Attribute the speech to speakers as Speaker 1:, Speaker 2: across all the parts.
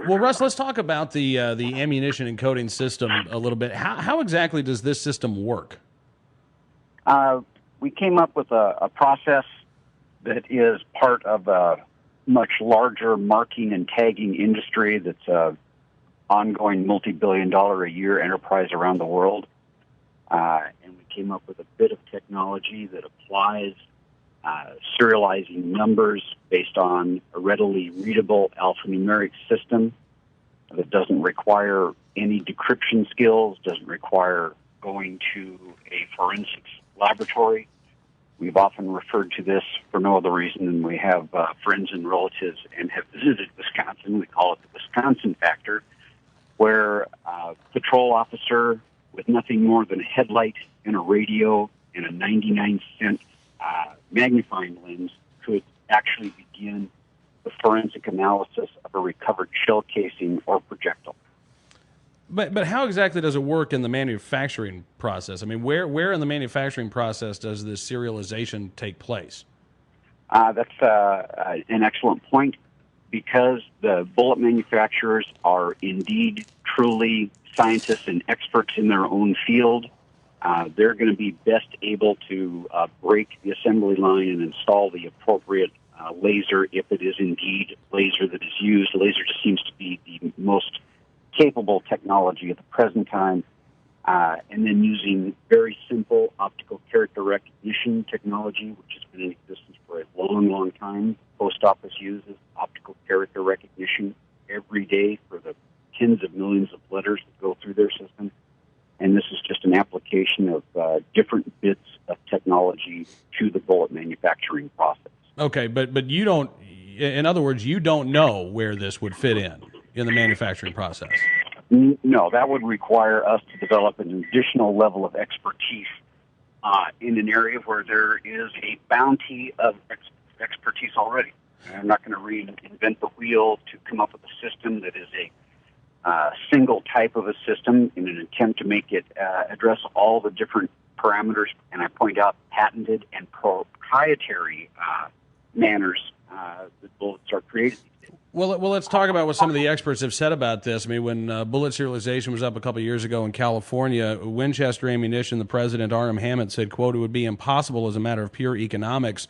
Speaker 1: Well, Russ, let's talk about the ammunition encoding system a little bit. How exactly does this system work?
Speaker 2: We came up with a process that is part of a much larger marking and tagging industry that's a ongoing multi-billion-dollar-a-year enterprise around the world. And we came up with a bit of technology that applies serializing numbers based on a readily readable alphanumeric system that doesn't require any decryption skills, doesn't require going to a forensics laboratory. We've often referred to this for no other reason than we have friends and relatives and have visited Wisconsin. We call it the Wisconsin factor, where a patrol officer with nothing more than a headlight and a radio and a 99-cent magnifying lens could actually begin the forensic analysis of a recovered shell casing or projectile.
Speaker 1: But how exactly does it work in the manufacturing process? I mean, where in the manufacturing process does this serialization take place?
Speaker 2: That's an excellent point. Because the bullet manufacturers are indeed truly scientists and experts in their own field, they're going to be best able to break the assembly line and install the appropriate laser if it is indeed laser that is used. Laser just seems to be the most capable technology at the present time. And then using very simple optical character recognition technology, which has been in existence for a long, long time. Post office uses optical character recognition every day for the tens of millions of letters that go through their system. And this is just an application of different bits of technology to the bullet manufacturing process.
Speaker 1: Okay, but you don't, in other words, you don't know where this would fit in the manufacturing process.
Speaker 2: No, that would require us to develop an additional level of expertise in an area where there is a bounty of expertise already. I'm not going to reinvent the wheel to come up with a system that is a single type of a system in an attempt to make it address all the different parameters, and I point out patented and proprietary manners that bullets are created.
Speaker 1: Well, let's talk about what some of the experts have said about this. I mean, when bullet serialization was up a couple of years ago in California, Winchester Ammunition, the president, R.M. Hammett, said, quote, "It would be impossible as a matter of pure economics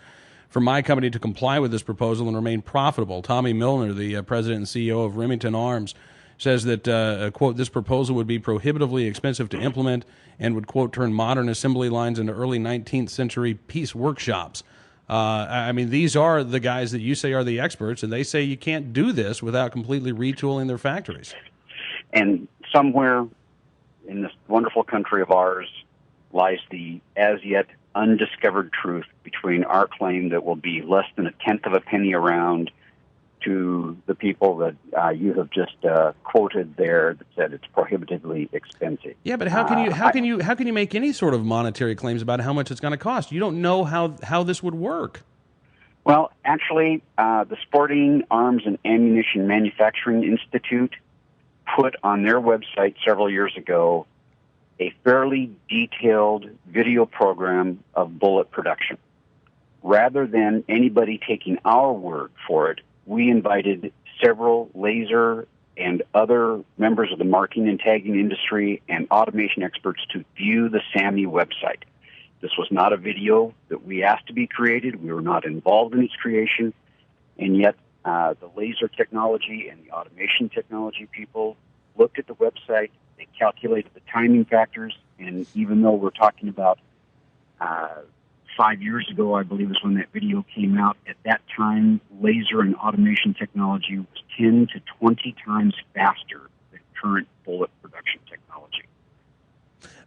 Speaker 1: for my company to comply with this proposal and remain profitable." Tommy Milner, the president and CEO of Remington Arms, says that, quote, "This proposal would be prohibitively expensive to implement and would, quote, turn modern assembly lines into early 19th century peace workshops." I mean, these are the guys that you say are the experts, and they say you can't do this without completely retooling their factories.
Speaker 2: And somewhere in this wonderful country of ours lies the as yet undiscovered truth between our claim that will be less than a tenth of a penny around to the people that you have just quoted there that said it's prohibitively expensive.
Speaker 1: Yeah, but how can you make any sort of monetary claims about how much it's going to cost? You don't know how this would work.
Speaker 2: Well, actually, the Sporting Arms and Ammunition Manufacturing Institute put on their website several years ago a fairly detailed video program of bullet production. Rather than anybody taking our word for it, we invited several laser and other members of the marking and tagging industry and automation experts to view the SAMI website. This was not a video that we asked to be created. We were not involved in its creation. And yet the laser technology and the automation technology people looked at the website. They calculated the timing factors. And even though we're talking about 5 years ago, I believe is when that video came out. At that time, laser and automation technology was 10 to 20 times faster than current bullet production technology.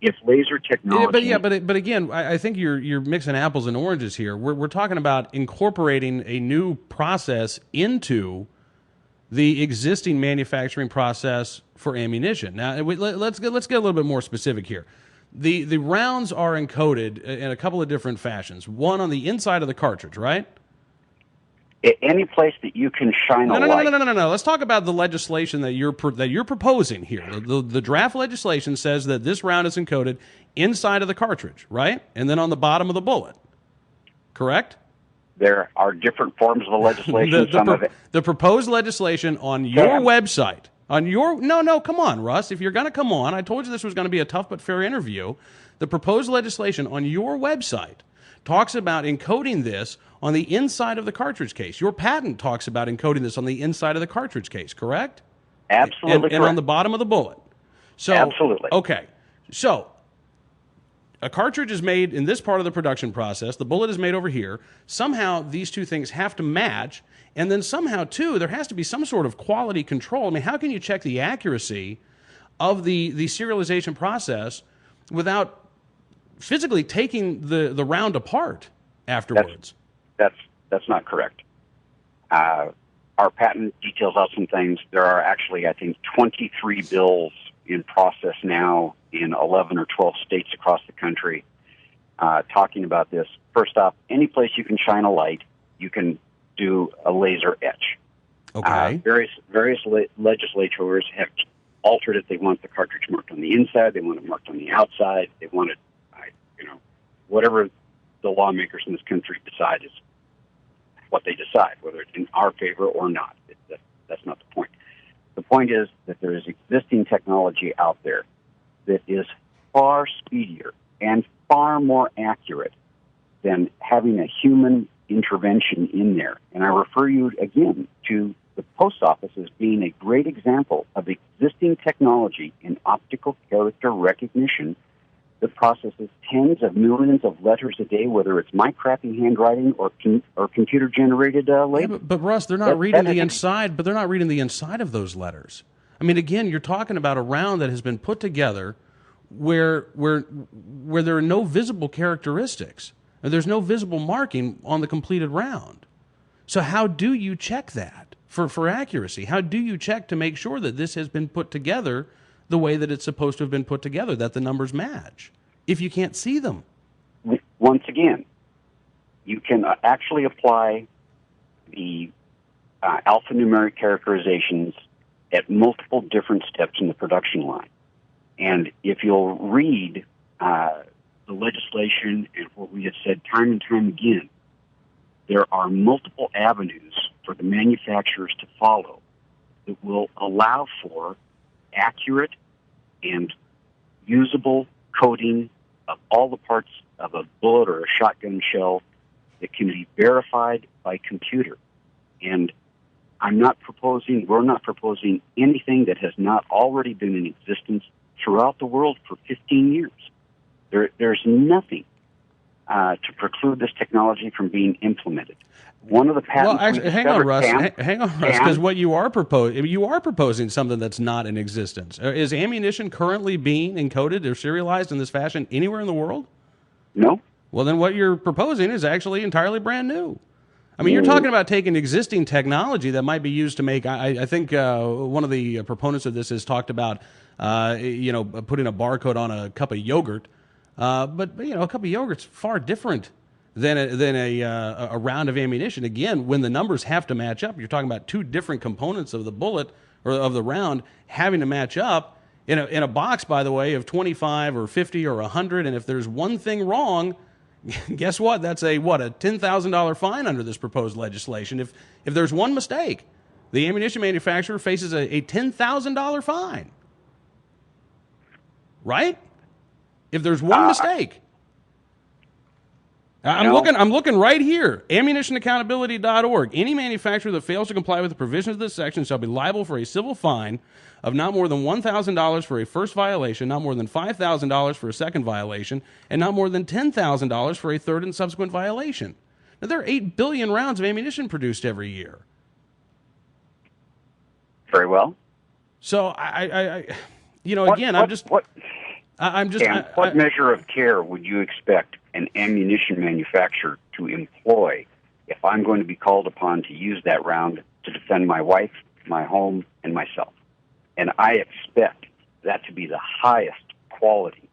Speaker 2: If laser technology...
Speaker 1: But again, I think you're mixing apples and oranges here. We're talking about incorporating a new process into the existing manufacturing process for ammunition. Now, let's get a little bit more specific here. The rounds are encoded in a couple of different fashions. One on the inside of the cartridge, right?
Speaker 2: Any place that you can shine a light.
Speaker 1: No. Let's talk about the legislation that you're proposing here. The draft legislation says that this round is encoded inside of the cartridge, right? And then on the bottom of the bullet. Correct?
Speaker 2: There are different forms of legislation.
Speaker 1: The proposed legislation on your website, no, come on, Russ. If you're going to come on, I told you this was going to be a tough but fair interview. The proposed legislation on your website talks about encoding this on the inside of the cartridge case. Your patent talks about encoding this on the inside of the cartridge case, correct?
Speaker 2: Absolutely,
Speaker 1: and on the bottom of the bullet. So,
Speaker 2: absolutely.
Speaker 1: Okay. So, a cartridge is made in this part of the production process. The bullet is made over here. Somehow, these two things have to match. And then somehow, too, there has to be some sort of quality control. I mean, how can you check the accuracy of the serialization process without physically taking the round apart afterwards?
Speaker 2: That's not correct. Our patent details out some things. There are actually, I think, 23 bills in process now in 11 or 12 states across the country talking about this. First off, any place you can shine a light, you can do a laser etch.
Speaker 1: Okay.
Speaker 2: Various legislators have altered it. They want the cartridge marked on the inside. They want it marked on the outside. They want it, whatever the lawmakers in this country decide is what they decide, whether it's in our favor or not. That's not the point. The point is that there is existing technology out there that is far speedier and far more accurate than having a human intervention in there. And I refer you again to the post office as being a great example of existing technology in optical character recognition that processes tens of millions of letters a day, whether it's my crappy handwriting or computer-generated label.
Speaker 1: Yeah, but Russ, they're not reading the inside. But they're not reading the inside of those letters. I mean, again, you're talking about a round that has been put together where there are no visible characteristics. There's no visible marking on the completed round. So how do you check that for accuracy? How do you check to make sure that this has been put together the way that it's supposed to have been put together, that the numbers match, if you can't see them?
Speaker 2: Once again, you can actually apply the alphanumeric characterizations at multiple different steps in the production line. And if you'll read the legislation and what we have said time and time again, there are multiple avenues for the manufacturers to follow that will allow for accurate and usable coding of all the parts of a bullet or a shotgun shell that can be verified by computer. And we're not proposing anything that has not already been in existence throughout the world for 15 years. There's nothing to preclude this technology from being implemented. One of the patents.
Speaker 1: Well, actually, hang on, Russ, because what you are proposing something that's not in existence. Is ammunition currently being encoded or serialized in this fashion anywhere in the world?
Speaker 2: No.
Speaker 1: Well, then what you're proposing is actually entirely brand new. I mean, you're talking about taking existing technology that might be used to make. I think one of the proponents of this has talked about, putting a barcode on a cup of yogurt. But a cup of yogurt's far different than a round of ammunition. Again, when the numbers have to match up, you're talking about two different components of the bullet or of the round having to match up in a box, by the way, of 25 or 50 or 100. And if there's one thing wrong, guess what? That's a $10,000 fine under this proposed legislation. If there's one mistake, the ammunition manufacturer faces a $10,000 fine. Right? If there's one mistake. I'm looking right here. AmmunitionAccountability.org. Any manufacturer that fails to comply with the provisions of this section shall be liable for a civil fine of not more than $1,000 for a first violation, not more than $5,000 for a second violation, and not more than $10,000 for a third and subsequent violation. Now, there are 8 billion rounds of ammunition produced every year.
Speaker 2: Very well.
Speaker 1: So what
Speaker 2: measure of care would you expect an ammunition manufacturer to employ if I'm going to be called upon to use that round to defend my wife, my home, and myself? And I expect that to be the highest quality,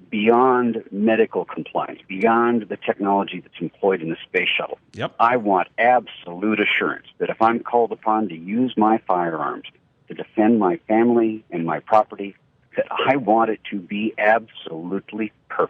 Speaker 2: beyond medical compliance, beyond the technology that's employed in the space shuttle.
Speaker 1: Yep.
Speaker 2: I want absolute assurance that if I'm called upon to use my firearms to defend my family and my property, that I want it to be absolutely perfect.